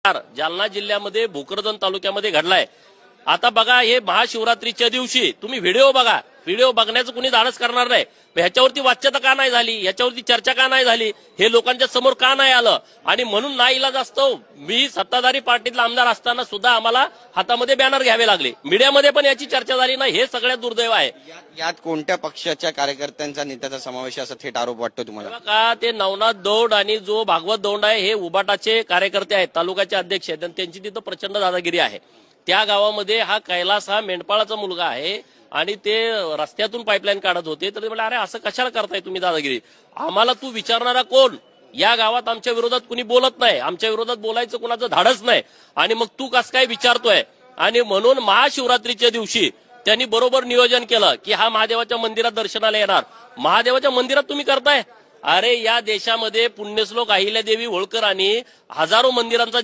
जालना जिल्ह्यामध्ये भोकरदन तालुक्यामध्ये घडलाय। आता बघा, हे महाशिवरात्रीच्या दिवशी तुम्ही व्हिडिओ बघा, व्हिडिओ बघण्याचं कुणी धाडस करणार नाही। ह्याच्यावरती वाच्यता का नाही झाली, ह्याच्यावरती चर्चा का नाही झाली, हे लोकांच्या समोर का नाही आलं? आणि म्हणून नाईलाज असतो, मी सत्ताधारी पार्टीतला आमदार असताना सुद्धा आम्हाला हातामध्ये बॅनर घ्यावे लागले, मीडियामध्ये पण याची चर्चा झाली नाही। हे सगळ्यात दुर्दैव आहे। यात कोणत्या पक्षाच्या कार्यकर्त्यांचा नेत्याचा समावेश असा थेट आरोप वाटतो तुम्हाला? का ते नवनाथ दौंड आणि जो भागवत दौंड आहे हे उबाटाचे कार्यकर्ते आहेत, तालुक्याचे अध्यक्ष आहेत, आणि त्यांची तिथं प्रचंड दादागिरी आहे। त्या गावामध्ये हा कैलास हा मेंढपाळाचा मुलगा आहे आणि ते रस्त्यातून पाईपलाईन काढत होते, तर ते म्हणाले अरे असं कशाला करताय तुम्ही दादागिरी? आम्हाला तू विचारणारा कोण? या गावात आमच्या विरोधात कुणी बोलत नाही, आमच्या विरोधात बोलायचं कुणाचं धाडस नाही, आणि मग तू कसं काय विचारतोय? आणि म्हणून महाशिवरात्रीच्या दिवशी त्यांनी बरोबर नियोजन केलं की हा महादेवाच्या मंदिरात दर्शनाला येणार। महादेवाच्या मंदिरात तुम्ही करताय? अरे या देशामध्ये पुण्यश्लोक अहिल्यादेवी होळकरांनी हजारो मंदिरांचा